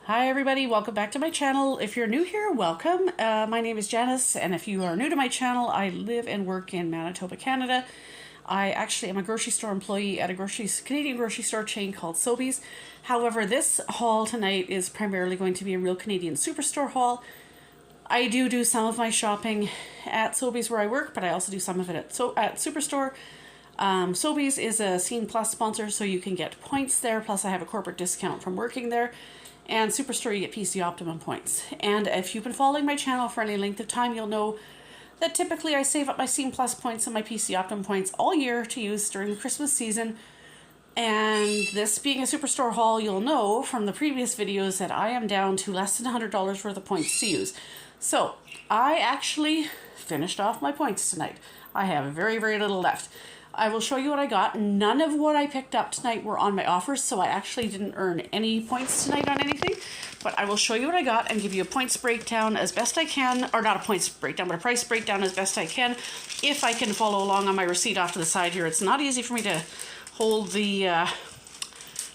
Hi everybody, welcome back to my channel. If you're new here, welcome. My name is Janice, and if you are new to my channel, I live and work in Manitoba, Canada. I actually am a grocery store employee at a Canadian grocery store chain called Sobeys. However, this haul tonight is primarily going to be a real Canadian Superstore haul. I do some of my shopping at Sobeys where I work, but I also do some of it at Superstore. Sobeys is a Scene Plus sponsor, so you can get points there, plus I have a corporate discount from working there. And Superstore, you get PC Optimum points. And if you've been following my channel for any length of time, you'll know that typically I save up my Scene Plus points and my PC Optimum points all year to use during the Christmas season. And this being a Superstore haul, you'll know from the previous videos that I am down to less than $100 worth of points to use. So I actually finished off my points tonight. I have very little left. I will show you what I got. None of what I picked up tonight were on my offers, so I actually didn't earn any points tonight on anything. But I will show you what I got and give you a points breakdown as best I can, or not a points breakdown, but a price breakdown as best I can, if I can follow along on my receipt off to the side here. It's not easy for me to hold the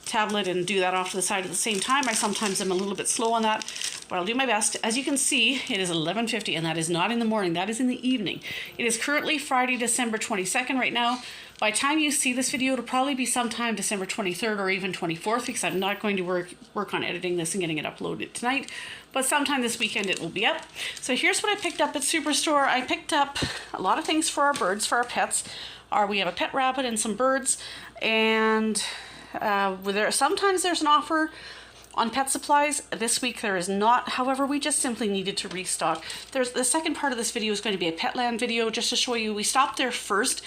tablet and do that off to the side at the same time. I sometimes am a little bit slow on that, but I'll do my best. As you can see, it is 11:50, and that is not in the morning, that is in the evening. It is currently Friday, December 22nd right now. By the time you see this video, it'll probably be sometime December 23rd or even 24th, because I'm not going to work on editing this and getting it uploaded tonight, but sometime this weekend it will be up. So here's what I picked up at Superstore. I picked up a lot of things for our birds, for our pets. We have a pet rabbit and some birds, and sometimes there's an offer on pet supplies. This week there is not. However, we just simply needed to restock. The second part of this video is going to be a Petland video, just to show you we stopped there first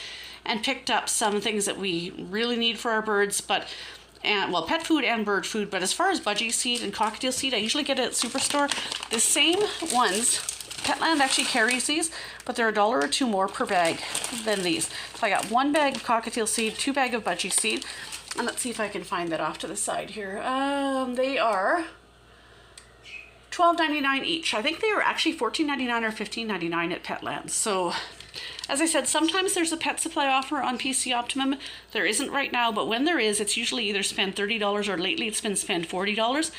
and picked up some things that we really need for our birds, well, pet food and bird food. But as far as budgie seed and cockatiel seed, I usually get it at Superstore. The same ones. Petland actually carries these, but they're $1 or $2 more per bag than these. So I got 1 bag of cockatiel seed, 2 bags of budgie seed. And let's see if I can find that off to the side here. They are $12.99 each. I think they were actually $14.99 or $15.99 at Petland. So, as I said, sometimes there's a pet supply offer on PC Optimum. There isn't right now, but when there is, it's usually either spend $30 or lately it's been spend $40.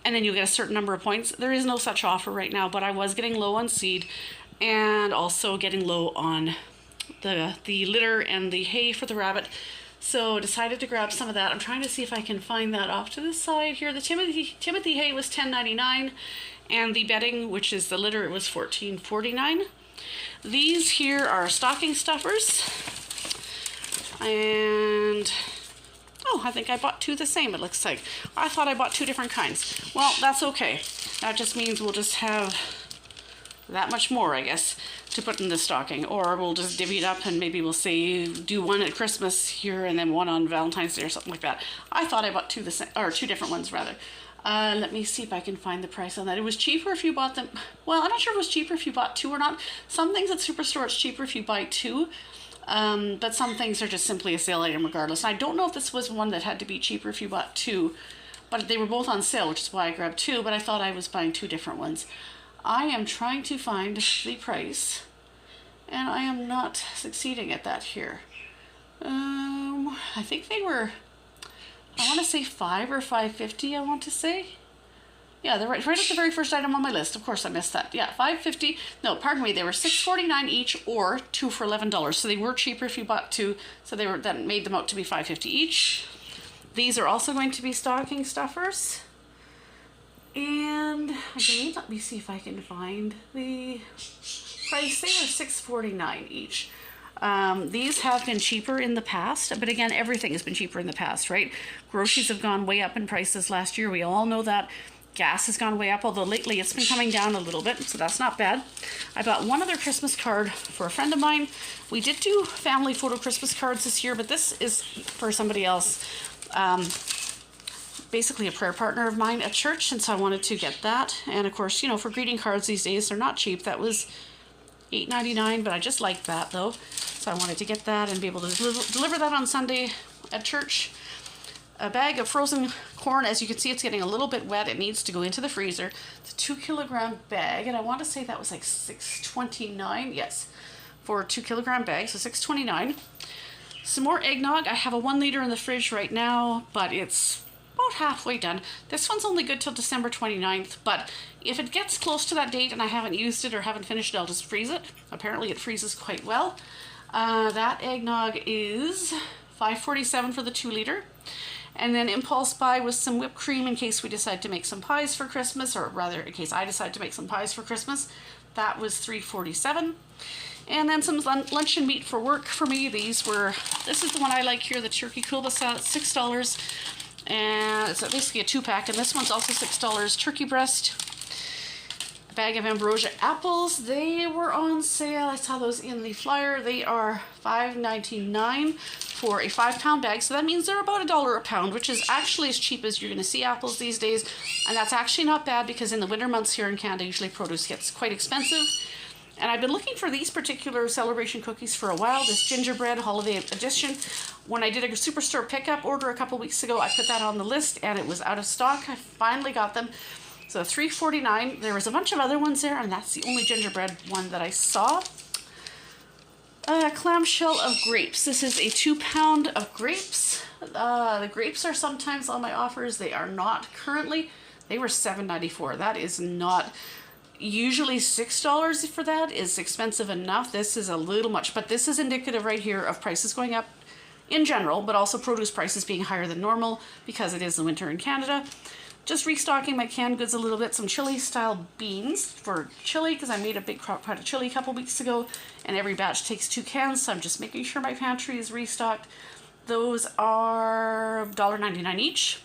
And then you get a certain number of points. There is no such offer right now, but I was getting low on seed and also getting low on the litter and the hay for the rabbit. So decided to grab some of that. I'm trying to see if I can find that off to the side here. The Timothy hay was $10.99, and the bedding, which is the litter, it was $14.49. These here are stocking stuffers, and oh, I think I bought 2 the same, it looks like. I thought I bought 2 different kinds. Well, that's okay. That just means we'll just have that much more, I guess, to put in the stocking. Or we'll just divvy it up and maybe we'll say do one at Christmas here and then one on Valentine's Day or something like that. I thought I bought 2 the same, or 2 different ones rather. Let me see if I can find the price on that. It was cheaper if you bought them. Well, I'm not sure if it was cheaper if you bought 2 or not. Some things at Superstore it's cheaper if you buy 2. But some things are just simply a sale item regardless. And I don't know if this was one that had to be cheaper if you bought 2, but they were both on sale, which is why I grabbed 2, but I thought I was buying 2 different ones. I am trying to find the price, and I am not succeeding at that here. I think they were, I want to say $5 or $5.50, I want to say. Yeah, they're right at the very first item on my list. Of course, I missed that. Yeah, $5.50. No, pardon me. They were $6.49 each, or 2 for $11. So they were cheaper if you bought 2. So that made them out to be $5.50 each. These are also going to be stocking stuffers. And again, let me see if I can find the price. They were $6.49 each. These have been cheaper in the past, but again, everything has been cheaper in the past, right? Groceries have gone way up in prices last year. We all know that. Gas has gone way up, although lately it's been coming down a little bit, so that's not bad. I bought one other Christmas card for a friend of mine. We did do family photo Christmas cards this year, but this is for somebody else. Basically a prayer partner of mine at church, and so I wanted to get that. And of course, you know, for greeting cards these days, they're not cheap. That was $8.99, but I just liked that though. So I wanted to get that and be able to deliver that on Sunday at church. A bag of frozen corn. As you can see, it's getting a little bit wet. It needs to go into the freezer. It's a 2-kilogram bag, and I want to say that was like $6.29. Yes, for a 2-kilogram bag, so $6.29. Some more eggnog. I have a 1 liter in the fridge right now, but it's about halfway done. This one's only good till December 29th, but if it gets close to that date and I haven't used it or haven't finished it, I'll just freeze it. Apparently it freezes quite well. That eggnog is $5.47 for the 2 liter. And then impulse buy was some whipped cream in case we decide to make some pies for Christmas, or rather in case I decide to make some pies for Christmas. That was $3.47. And then some luncheon meat for work for me. This is the one I like here, the turkey kielbasa, $6. And it's basically a 2-pack, and this one's also $6. Turkey breast. A bag of ambrosia apples. They were on sale. I saw those in the flyer. They are $5.99 for a 5-pound bag. So that means they're about $1 a pound, which is actually as cheap as you're going to see apples these days. And that's actually not bad, because in the winter months here in Canada, usually produce gets quite expensive. And I've been looking for these particular celebration cookies for a while, this gingerbread holiday edition. When I did a Superstore pickup order a couple weeks ago, I put that on the list and it was out of stock. I finally got them. So $3.49. There was a bunch of other ones there, and that's the only gingerbread one that I saw. Clamshell of grapes. This is a 2-pound of grapes. The grapes are sometimes on my offers. They are not currently. They were $7.94. That is not... Usually $6 for that is expensive enough. This is a little much, but this is indicative right here of prices going up in general, but also produce prices being higher than normal because it is the winter in Canada. Just restocking my canned goods a little bit. Some chili style beans for chili, because I made a big crock pot of chili a couple weeks ago, and every batch takes 2 cans, so I'm just making sure my pantry is restocked. Those are $1.99 each.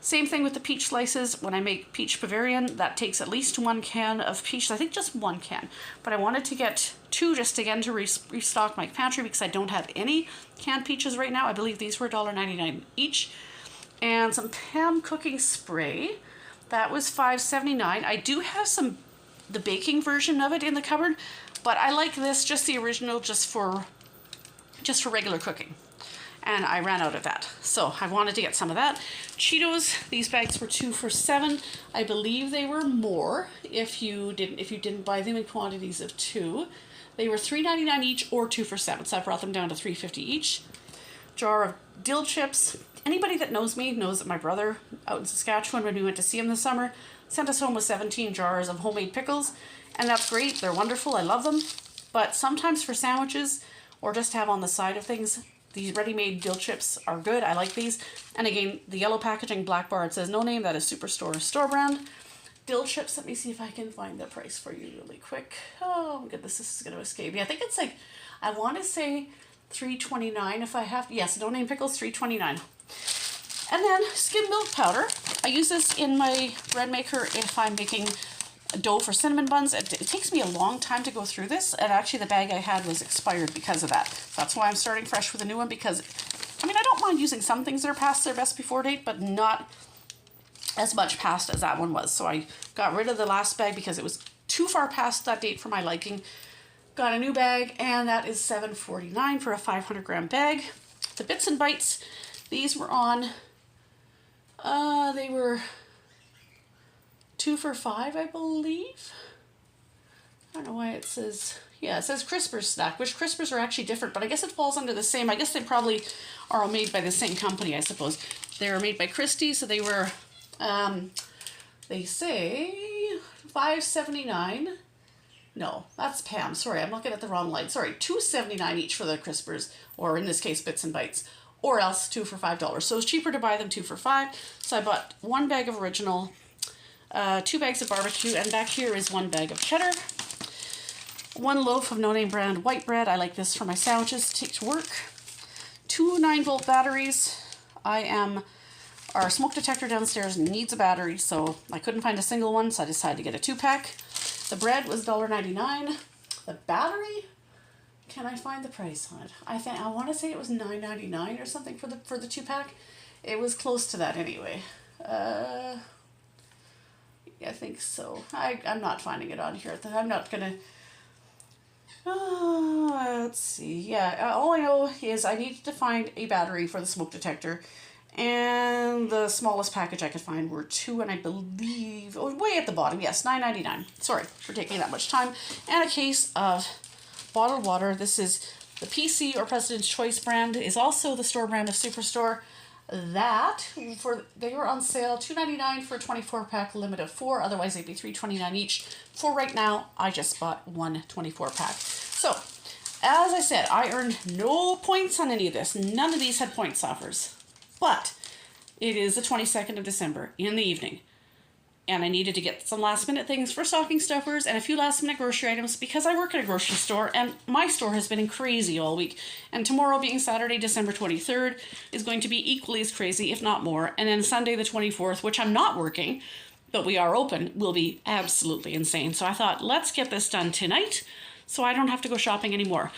Same thing with the peach slices. When I make peach Bavarian, that takes at least 1 can of peach. I think just 1 can. But I wanted to get 2 just again to restock my pantry because I don't have any canned peaches right now. I believe these were $1.99 each. And some Pam cooking spray. That was $5.79. I do have the baking version of it in the cupboard, but I like this, just the original, just for regular cooking. And I ran out of that, so I wanted to get some of that. Cheetos, these bags were 2 for $7. I believe they were more if you didn't buy them in quantities of 2. They were $3.99 each or 2 for $7, so I brought them down to $3.50 each. Jar of dill chips. Anybody that knows me knows that my brother out in Saskatchewan, when we went to see him this summer, sent us home with 17 jars of homemade pickles, and that's great. They're wonderful. I love them. But sometimes for sandwiches or just to have on the side of things, these ready-made dill chips are good. I like these. And again, the yellow packaging black bar, it says no name. That is Superstore store brand. Dill chips, let me see if I can find the price for you really quick. Oh my goodness, this is going to escape me. I think it's like, I want to say $3.29 if I have, yes, no name pickles, $3.29. And then skim milk powder. I use this in my bread maker if I'm making dough for cinnamon buns. It takes me a long time to go through this, and actually the bag I had was expired because of that. So that's why I'm starting fresh with a new one, because I mean, I don't mind using some things that are past their best before date, but not as much past as that one was. So I got rid of the last bag because it was too far past that date for my liking. Got a new bag, and that is $7.49 for a 500 gram bag. The Bits and Bites, these were on, they were 2 for $5, I believe. I don't know why it says, yeah, it says Crispers snack, which Crispers are actually different, but I guess it falls under the same, I guess they probably are all made by the same company, I suppose. They were made by Christie, so they were, they say $5.79. No, that's Pam. Sorry, I'm looking at the wrong line. Sorry, $2.79 each for the Crispers, or in this case, Bits and Bites, or else 2 for $5. So it's cheaper to buy them 2 for $5. So I bought 1 bag of original, 2 bags of barbecue, and back here is 1 bag of cheddar. 1 loaf of no-name brand white bread. I like this for my sandwiches to take to work. 2 9-volt batteries. Our smoke detector downstairs needs a battery, so I couldn't find a single one, so I decided to get a 2-pack. The bread was $1.99. The battery, can I find the price on it? I want to say it was $9.99 or something for the 2-pack. It was close to that anyway. I think so. I'm not finding it on here. I'm not gonna. Let's see. Yeah, all I know is I needed to find a battery for the smoke detector, and the smallest package I could find were 2, and I believe, oh, way at the bottom, yes, $9.99. Sorry for taking that much time. And a case of bottled water. This is the PC or President's Choice brand. Is also the store brand of Superstore. They were on sale $2.99 for a 24-pack, limit of 4. Otherwise, they'd be $3.29 each. For right now, I just bought one 24-pack. So, as I said, I earned no points on any of this. None of these had points offers. But it is the 22nd of December in the evening, and I needed to get some last minute things for stocking stuffers and a few last minute grocery items because I work at a grocery store and my store has been crazy all week. And tomorrow, being Saturday, December 23rd, is going to be equally as crazy, if not more. And then Sunday the 24th, which I'm not working, but we are open, will be absolutely insane. So I thought, let's get this done tonight so I don't have to go shopping anymore.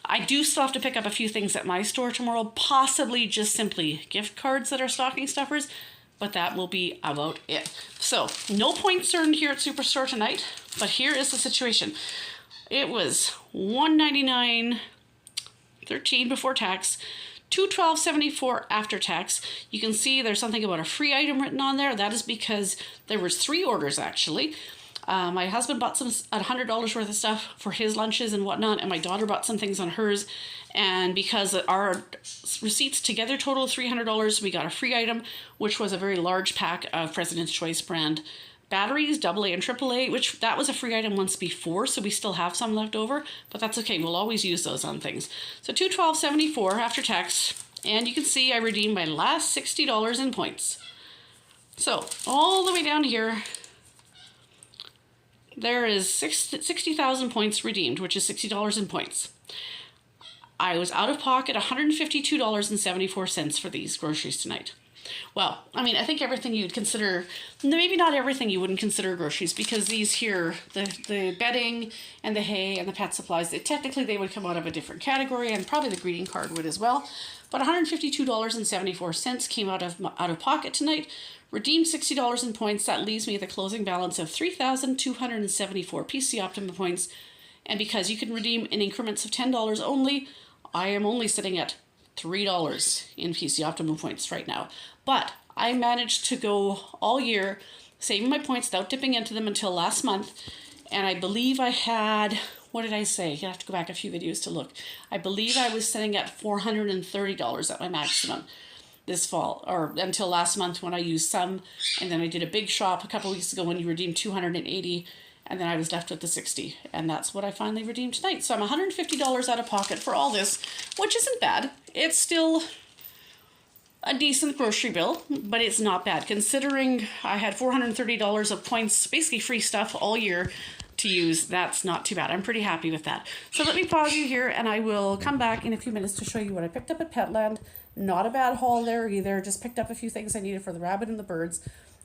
I do still have to pick up a few things at my store tomorrow, possibly just simply gift cards that are stocking stuffers, but that will be about it. So, no points earned here at Superstore tonight, but here is the situation. It was $199.13 before tax, $212.74 after tax. You can see there's something about a free item written on there. That is because there was 3 orders actually. My husband bought some $100 worth of stuff for his lunches and whatnot, and my daughter bought some things on hers. And because our receipts together total $300, we got a free item, which was a very large pack of President's Choice brand batteries, AA and AAA, which that was a free item once before, so we still have some left over, but that's okay. We'll always use those on things. So $212.74 after tax, and you can see I redeemed my last $60 in points. So all the way down here, there is 60,000 points redeemed, which is $60 in points. I was out of pocket $152.74 for these groceries tonight. Well, I mean, I think everything you'd consider, maybe not everything you wouldn't consider groceries, because these here, the bedding and the hay and the pet supplies, technically they would come out of a different category, and probably the greeting card would as well. But $152.74 came out of pocket tonight. Redeemed $60 in points. That leaves me at the closing balance of 3,274 PC Optimum points. And because you can redeem in increments of $10 only, I am only sitting at $3 in PC Optimum points right now. But I managed to go all year saving my points without dipping into them until last month. And I believe I had, what did I say? You have to go back a few videos to look. I believe I was sitting at $430 at my maximum this fall, or until last month when I used some, and then I did a big shop a couple weeks ago when you redeemed 280, and then I was left with the 60, and that's what I finally redeemed tonight. So I'm $150 out of pocket for all this, which isn't bad. It's still a decent grocery bill, but it's not bad considering I had $430 of points, basically free stuff all year to use. That's not too bad. I'm pretty happy with that. So let me pause you here and I will come back in a few minutes to show you what I picked up at Petland. Not a bad haul there either. Just picked up a few things I needed for the rabbit and the birds,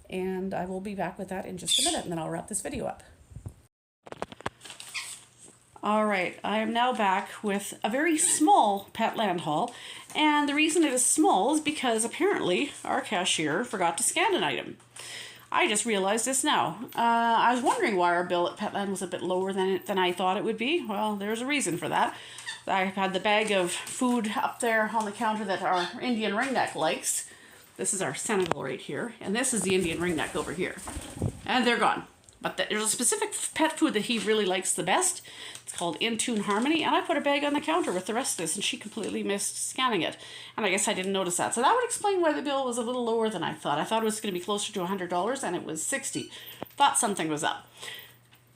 and I will be back with that in just a minute, and then I'll wrap this video up. All right, I am now back with a very small Petland haul, and the reason it is small is because apparently our cashier forgot to scan an item. I just realized this now. I was wondering why our bill at Petland was a bit lower than I thought it would be. Well, there's a reason for that. I had the bag of food up there on the counter that our Indian ringneck likes. This is our Senegal right here, and this is the Indian ringneck over here. And they're gone. But there's a specific pet food that he really likes the best. It's called In Tune Harmony, and I put a bag on the counter with the rest of this, and she completely missed scanning it. And I guess I didn't notice that. So that would explain why the bill was a little lower than I thought. I thought it was going to be closer to $100, and it was $60. Thought something was up.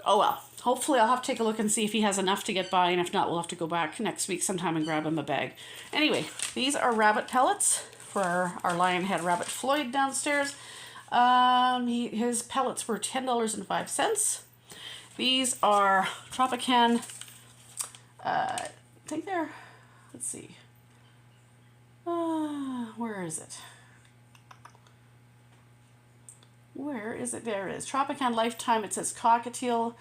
Oh well. Hopefully I'll have to take a look and see if he has enough to get by, and if not, we'll have to go back next week sometime and grab him a bag. Anyway, these are rabbit pellets for our Lionhead rabbit Floyd downstairs. His pellets were $10.05. These are Tropican, I think they're, let's see, where is it? Where is it? There it is. Tropican Lifetime. It says cockatiel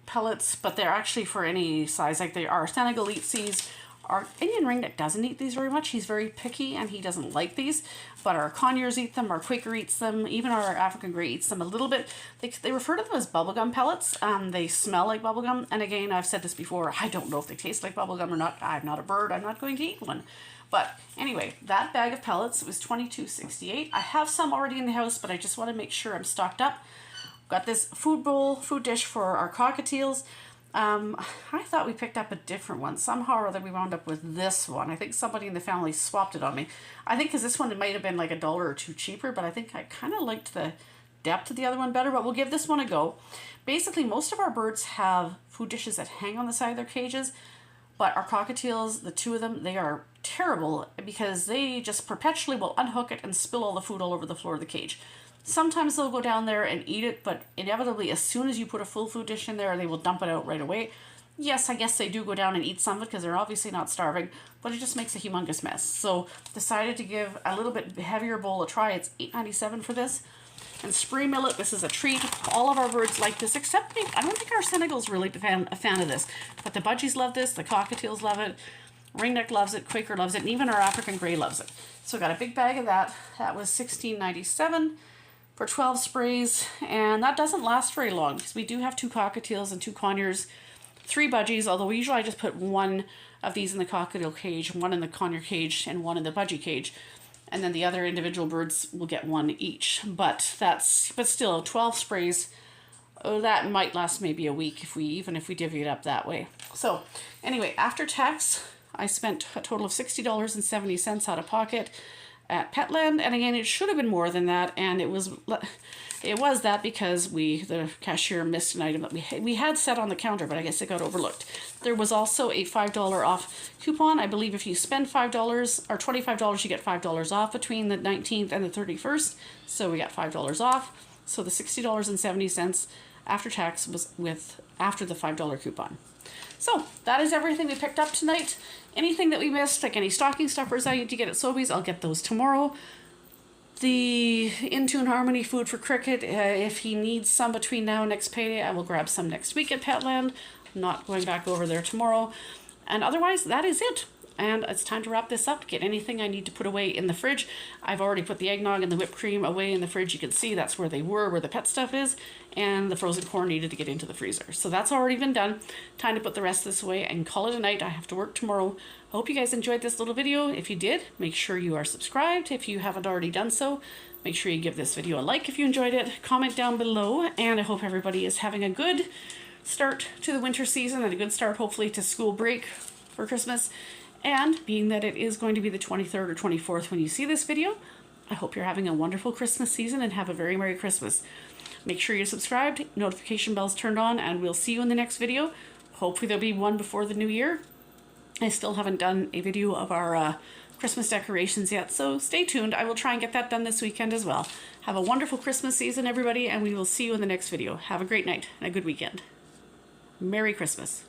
pellets, but they're actually for any size. Like they are Senegal eats these. Our Indian ringneck doesn't eat these very much. He's very picky and he doesn't like these, but our conures eat them, our Quaker eats them, even our African Grey eats them a little bit. They refer to them as bubblegum pellets. They smell like bubblegum, and again, I've said this before, I don't know if they taste like bubblegum or not. I'm not a bird, I'm not going to eat one. But anyway, that bag of pellets was $22.68. I have some already in the house, but I just want to make sure I'm stocked up. Got this food dish for our cockatiels. I thought we picked up a different one. Somehow or other we wound up with this one. I think somebody in the family swapped it on me. I think because this one, it might have been like $1 or $2 cheaper, but I think I kind of liked the depth of the other one better, but we'll give this one a go. Basically, most of our birds have food dishes that hang on the side of their cages, but our cockatiels, the two of them, they are terrible because they just perpetually will unhook it and spill all the food all over the floor of the cage. Sometimes they'll go down there and eat it, but inevitably, as soon as you put a full food dish in there, they will dump it out right away. Yes, I guess they do go down and eat some of it because they're obviously not starving, but it just makes a humongous mess. So decided to give a little bit heavier bowl a try. It's $8.97 for this. And spray millet, this is a treat. All of our birds like this, except I don't think our Senegal's really a fan of this. But the budgies love this, the cockatiels love it, ringneck loves it, Quaker loves it, and even our African grey loves it. So I got a big bag of that. That was $16.97 for 12 sprays, and that doesn't last very long because we do have 2 cockatiels and 2 conures, 3 budgies, although usually I just put 1 of these in the cockatiel cage, 1 in the conure cage, and 1 in the budgie cage. And then the other individual birds will get 1 each. But still, 12 sprays, that might last maybe a week even if we divvy it up that way. So anyway, after tax, I spent a total of $60.70 out of pocket at Petland, and again, it should have been more than that, and it was that because the cashier missed an item that we had set on the counter, but I guess it got overlooked. There was also a $5 off coupon. I believe if you spend $5 or $25, you get $5 off between the 19th and the 31st. So we got $5 off. So the $60.70 after tax was after the $5 coupon. So that is everything we picked up tonight. Anything that we missed, like any stocking stuffers I need to get at Sobeys, I'll get those tomorrow. The In-Tune Harmony food for Cricket, if he needs some between now and next payday, I will grab some next week at Petland. I'm not going back over there tomorrow. And otherwise, that is it. And it's time to wrap this up, get anything I need to put away in the fridge. I've already put the eggnog and the whipped cream away in the fridge. You can see that's where they were, where the pet stuff is. And the frozen corn needed to get into the freezer. So that's already been done. Time to put the rest of this away and call it a night. I have to work tomorrow. I hope you guys enjoyed this little video. If you did, make sure you are subscribed. If you haven't already done so, make sure you give this video a like if you enjoyed it. Comment down below. And I hope everybody is having a good start to the winter season and a good start hopefully to school break for Christmas. And being that it is going to be the 23rd or 24th when you see this video, I hope you're having a wonderful Christmas season and have a very Merry Christmas. Make sure you're subscribed, notification bells turned on, and we'll see you in the next video. Hopefully there'll be one before the new year. I still haven't done a video of our Christmas decorations yet, so stay tuned. I will try and get that done this weekend as well. Have a wonderful Christmas season, everybody, and we will see you in the next video. Have a great night and a good weekend. Merry Christmas.